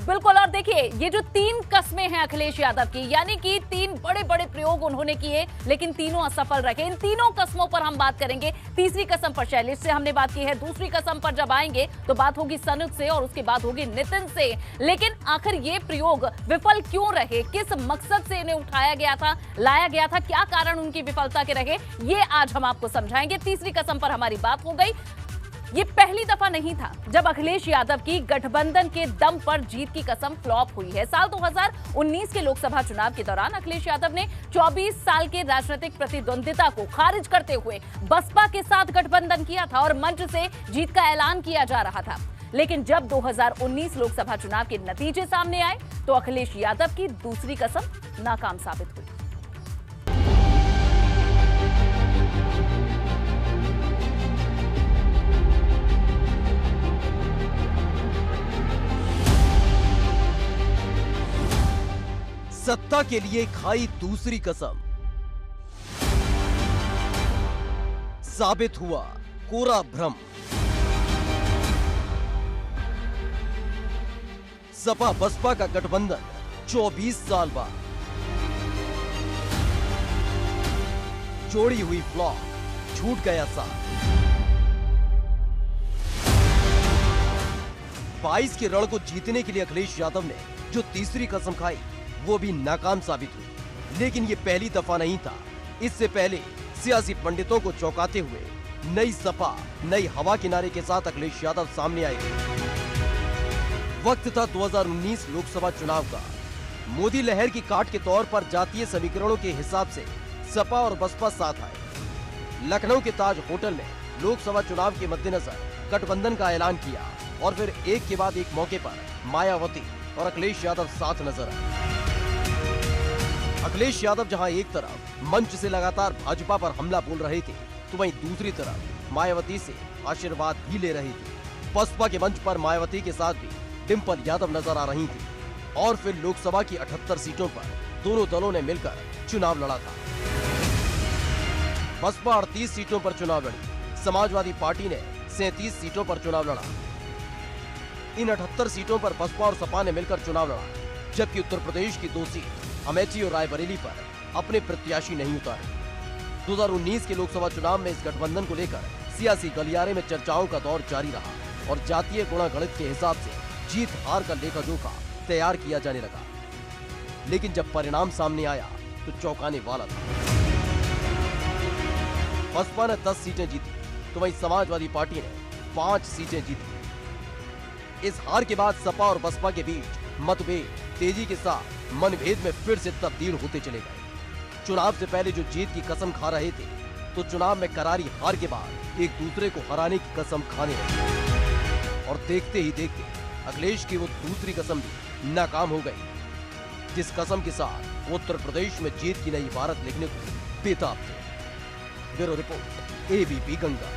बिल्कुल। और देखिए, ये जो 3 कस्में हैं अखिलेश यादव की, यानी कि 3 बड़े बड़े प्रयोग उन्होंने किए, लेकिन तीनों असफल रहे। इन तीनों कस्मों पर हम बात करेंगे। तीसरी कसम पर शैलेश से हमने बात की है, दूसरी कसम पर जब आएंगे तो बात होगी सनत से और उसके बाद होगी नितिन से। लेकिन आखिर ये प्रयोग विफल क्यों रहे, किस मकसद से इन्हें उठाया गया था, लाया गया था, क्या कारण उनकी विफलता के रहे, ये आज हम आपको समझाएंगे। तीसरी कसम पर हमारी बात हो गई। ये पहली दफा नहीं था जब अखिलेश यादव की गठबंधन के दम पर जीत की कसम फ्लॉप हुई है। साल 2019 के लोकसभा चुनाव के दौरान अखिलेश यादव ने 24 साल के राजनीतिक प्रतिद्वंदिता को खारिज करते हुए बसपा के साथ गठबंधन किया था और मंच से जीत का ऐलान किया जा रहा था। लेकिन जब 2019 लोकसभा चुनाव के नतीजे सामने आए तो अखिलेश यादव की दूसरी कसम नाकाम साबित हुई। सत्ता के लिए खाई दूसरी कसम, साबित हुआ कोरा भ्रम। सपा बसपा का गठबंधन 24 साल बाद, जोड़ी हुई फ्लॉप, छूट गया साथ। 22 के रण को जीतने के लिए अखिलेश यादव ने जो तीसरी कसम खाई वो भी नाकाम साबित हुई। लेकिन ये पहली दफा नहीं था। इससे पहले सियासी पंडितों को चौंकाते हुए नई सपा, नई हवा किनारे के साथ अखिलेश यादव सामने आए थे। वक्त था 2019 लोकसभा चुनाव का। मोदी लहर की काट के तौर पर जातीय समीकरणों के हिसाब से सपा और बसपा साथ आए। लखनऊ के ताज होटल में लोकसभा चुनाव के मद्देनजर गठबंधन का ऐलान किया और फिर एक के बाद एक मौके पर मायावती और अखिलेश यादव साथ नजर आए। अखिलेश यादव जहां एक तरफ मंच से लगातार भाजपा पर हमला बोल रहे थे, तो वहीं दूसरी तरफ मायावती से आशीर्वाद भी ले रहे थे। बसपा के मंच पर मायावती के साथ भी डिंपल यादव नजर आ रही थी। और फिर लोकसभा की 78 सीटों पर दोनों दलों ने मिलकर चुनाव लड़ा था। बसपा 38 सीटों पर चुनाव लड़ी, समाजवादी पार्टी ने 37 सीटों पर चुनाव लड़ा। इन 78 सीटों पर बसपा और सपा ने मिलकर चुनाव लड़ा, जबकि उत्तर प्रदेश की 2 सीट अमेठी और रायबरेली पर अपने प्रत्याशी नहीं उतारे। 2019 के लोकसभा चुनाव में इस गठबंधन को लेकर सियासी गलियारे में चर्चाओं का दौर जारी रहा और जातीय गुणा-गणित के हिसाब से जीत हार का लेखा जोखा तैयार किया जाने लगा। लेकिन जब परिणाम सामने आया तो चौंकाने वाला था। बसपा ने 10 सीटें जीती तो वहीं समाजवादी पार्टी ने 5 सीटें जीती। इस हार के बाद सपा और बसपा के बीच मतभेद तेजी के साथ मनभेद में फिर से तब्दील होते चले गए। चुनाव से पहले जो जीत की कसम खा रहे थे, तो चुनाव में करारी हार के बाद एक दूसरे को हराने की कसम खाने लगे। और देखते ही देखते अखिलेश की वो दूसरी कसम भी नाकाम हो गई, जिस कसम के साथ उत्तर प्रदेश में जीत की नई इबारत लिखने को बेताब थे। Bureau report, ABP Ganga.